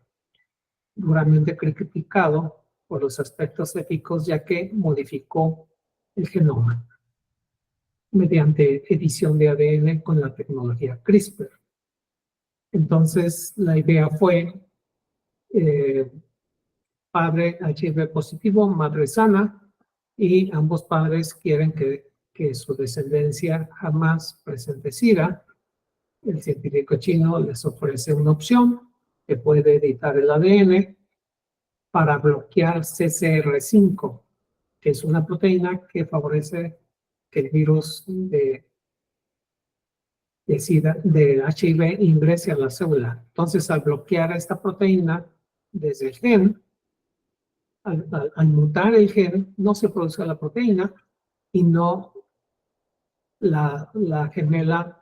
duramente criticado por los aspectos éticos, ya que modificó el genoma mediante edición de ADN con la tecnología CRISPR. Entonces, la idea fue padre HIV positivo, madre sana, y ambos padres quieren que su descendencia jamás presente SIDA. El científico chino les ofrece una opción que puede editar el ADN para bloquear CCR5, que es una proteína que favorece que el virus de SIDA, de HIV, ingrese a la célula. Entonces, al bloquear esta proteína desde el gen, al mutar el gen, no se produce la proteína y no la gemela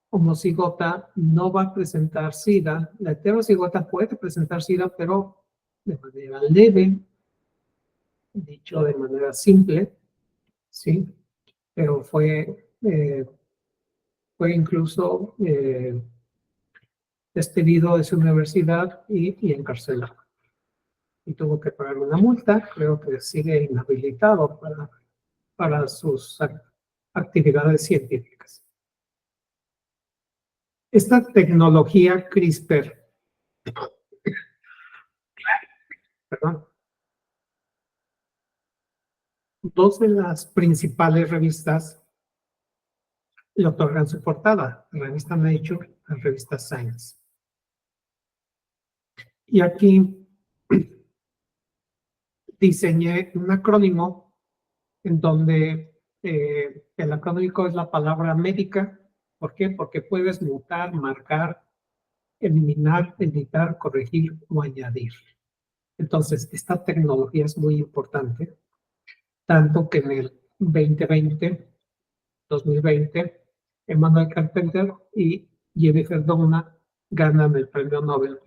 homocigota no va a presentar SIDA. La heterocigota puede presentar SIDA, pero de manera leve, dicho de manera simple, ¿sí? Pero fue incluso despedido de su universidad y encarcelado. Y tuvo que pagar una multa. Creo que sigue inhabilitado para sus actividades científicas. Esta tecnología CRISPR, perdón, dos de las principales revistas le otorgan su portada, la revista Nature, la revista Science. Y aquí diseñé un acrónimo en donde el acrónimo es la palabra médica. ¿Por qué? Porque puedes mutar, marcar, eliminar, editar, corregir o añadir. Entonces, esta tecnología es muy importante, tanto que en el 2020, Emmanuel Carpenter y Jennifer Doudna ganan el premio Nobel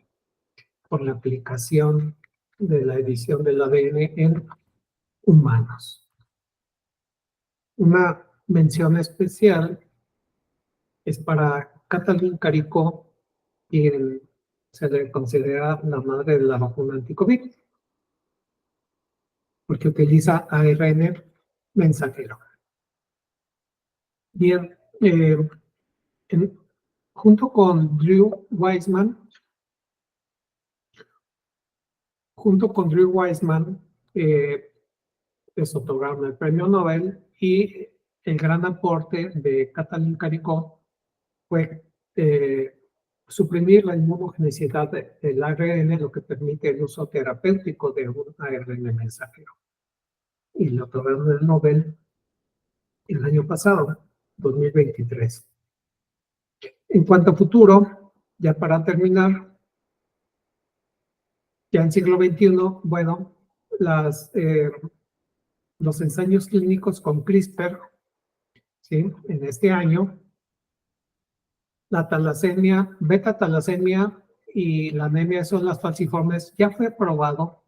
por la aplicación de la edición del ADN en humanos. Una mención especial es para Katalin Karikó, quien se le considera la madre de la vacuna anti-COVID, porque utiliza ARN mensajero. Bien, junto con Drew Weissman, les otorgaron el premio Nobel, y el gran aporte de Katalin Karikó fue suprimir la inmunogenicidad del ARN, lo que permite el uso terapéutico de un ARN mensajero. Y le otorgaron el Nobel el año pasado, 2023. En cuanto a futuro, ya para terminar, ya en siglo XXI, bueno, los ensayos clínicos con CRISPR, ¿sí? En este año, la talasemia, beta talasemia y la anemia son las falciformes. Ya fue aprobado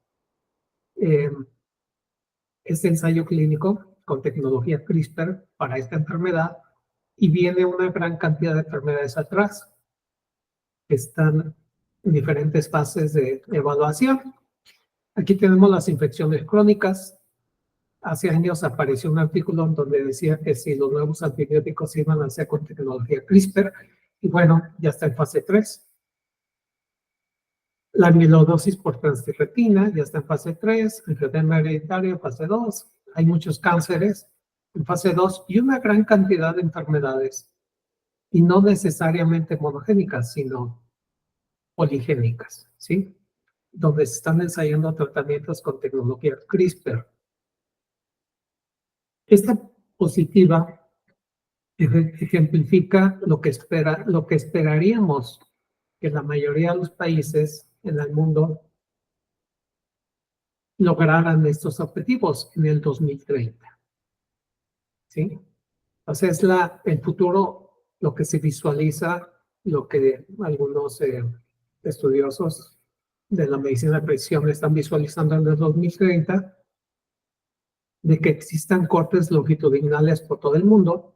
este ensayo clínico con tecnología CRISPR para esta enfermedad, y viene una gran cantidad de enfermedades atrás que están en diferentes fases de evaluación. Aquí tenemos las infecciones crónicas. Hace años apareció un artículo en donde decía que si los nuevos antibióticos se iban a hacer con tecnología CRISPR, y bueno, ya está en fase 3. La amiloidosis por transtirretina ya está en fase 3, el edema hereditario en fase 2, hay muchos cánceres en fase 2 y una gran cantidad de enfermedades, y no necesariamente monogénicas, sino poligénicas, ¿sí? Donde se están ensayando tratamientos con tecnología CRISPR. Esta positiva ejemplifica lo que esperaríamos que la mayoría de los países en el mundo lograran estos objetivos en el 2030. ¿Sí? Entonces, el futuro, lo que se visualiza, lo que algunos estudiosos de la medicina de precisión están visualizando en el 2030, de que existan cortes longitudinales por todo el mundo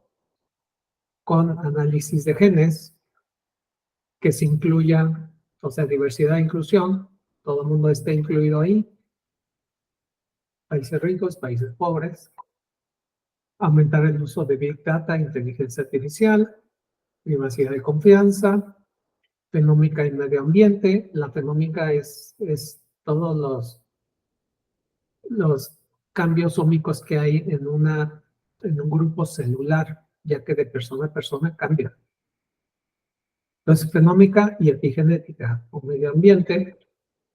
con análisis de genes que se incluyan, o sea, diversidad e inclusión, todo el mundo esté incluido ahí, países ricos, países pobres, aumentar el uso de Big Data, inteligencia artificial, privacidad de confianza, fenómica y medio ambiente. La fenómica es todos los cambios ómicos que hay en un grupo celular, ya que de persona a persona cambia. Entonces, fenómica y epigenética o medio ambiente,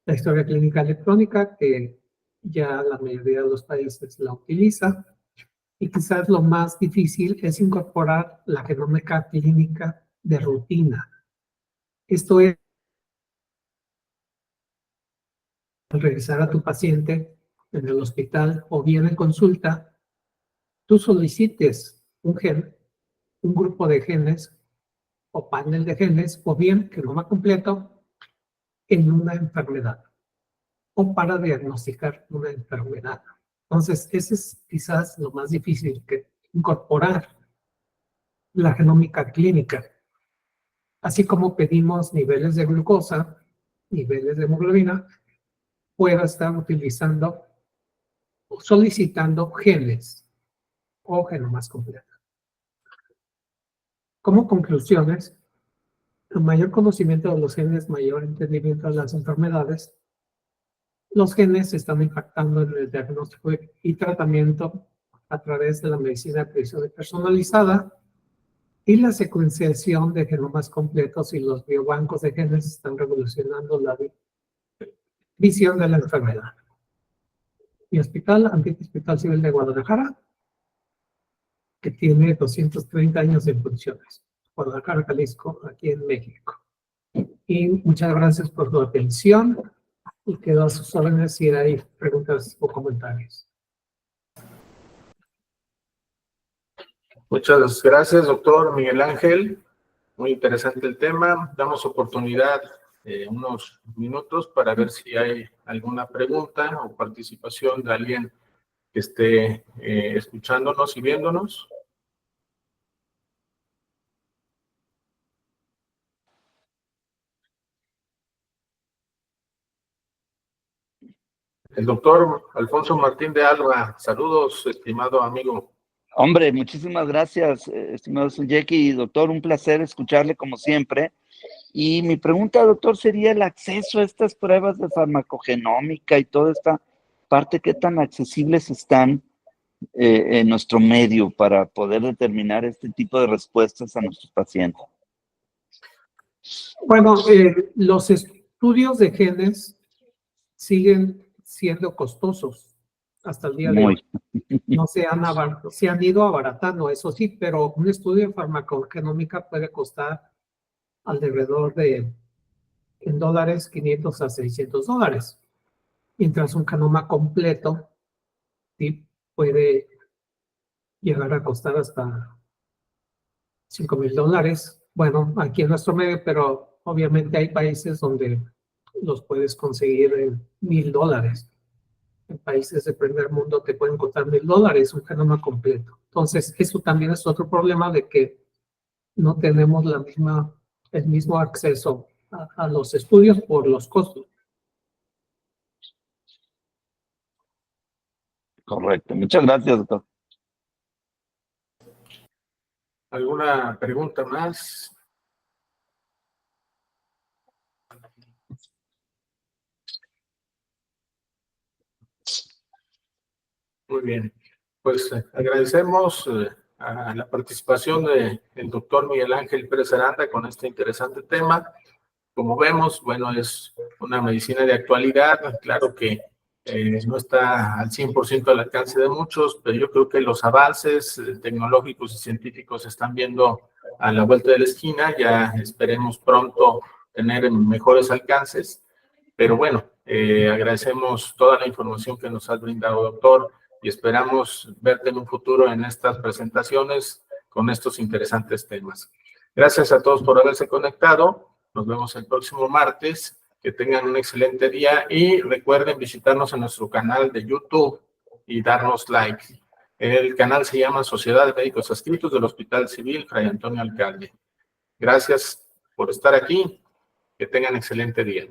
la historia clínica electrónica, que ya la mayoría de los países la utiliza, y quizás lo más difícil es incorporar la genómica clínica de rutina. Esto es revisar a tu paciente en el hospital o bien en consulta, tú solicites un gen, un grupo de genes o panel de genes, o bien genoma completo en una enfermedad o para diagnosticar una enfermedad. Entonces, ese es quizás lo más difícil, que incorporar la genómica clínica, así como pedimos niveles de glucosa, niveles de hemoglobina, pueda estar utilizando o solicitando genes o genomas completos. Como conclusiones, a mayor conocimiento de los genes, mayor entendimiento de las enfermedades. Los genes están impactando en el diagnóstico y tratamiento a través de la medicina personalizada, y la secuenciación de genomas completos y los biobancos de genes están revolucionando la visión de la enfermedad. Mi hospital, Antiguo Hospital Civil de Guadalajara, que tiene 230 años de funciones. Guadalajara, Jalisco, aquí en México. Y muchas gracias por tu atención, y quedo a sus órdenes si hay preguntas o comentarios. Muchas gracias, doctor Miguel Ángel. Muy interesante el tema. Damos oportunidad unos minutos para ver si hay alguna pregunta o participación de alguien que esté escuchándonos y viéndonos. El doctor Alfonso Martín de Alba. Saludos, estimado amigo. Hombre, muchísimas gracias, estimado Jackie. Doctor, un placer escucharle como siempre. Y mi pregunta, doctor, sería el acceso a estas pruebas de farmacogenómica y toda esta parte, ¿qué tan accesibles están en nuestro medio para poder determinar este tipo de respuestas a nuestros pacientes? Bueno, los estudios de genes siguen siendo costosos hasta el día de hoy. No se han ido abaratando, eso sí, pero un estudio de farmacogenómica puede costar alrededor de, en dólares, 500 a $600. Mientras un genoma completo sí puede llegar a costar hasta $5,000. Bueno, aquí en nuestro medio, pero obviamente hay países donde los puedes conseguir en $1,000. En países del primer mundo te pueden costar $1,000 un genoma completo. Entonces, eso también es otro problema, de que no tenemos el mismo acceso a los estudios por los costos. Correcto. Muchas gracias, doctor. ¿Alguna pregunta más? Muy bien. Pues agradecemos a la participación del doctor Miguel Ángel Pérez Aranda con este interesante tema. Como vemos, bueno, es una medicina de actualidad. Claro que no está al 100% al alcance de muchos, pero yo creo que los avances tecnológicos y científicos se están viendo a la vuelta de la esquina. Ya esperemos pronto tener mejores alcances. Pero bueno, agradecemos toda la información que nos has brindado, doctor, y esperamos verte en un futuro en estas presentaciones con estos interesantes temas. Gracias a todos por haberse conectado. Nos vemos el próximo martes. Que tengan un excelente día y recuerden visitarnos en nuestro canal de YouTube y darnos like. El canal se llama Sociedad de Médicos Adscritos del Hospital Civil Fray Antonio Alcalde. Gracias por estar aquí. Que tengan excelente día.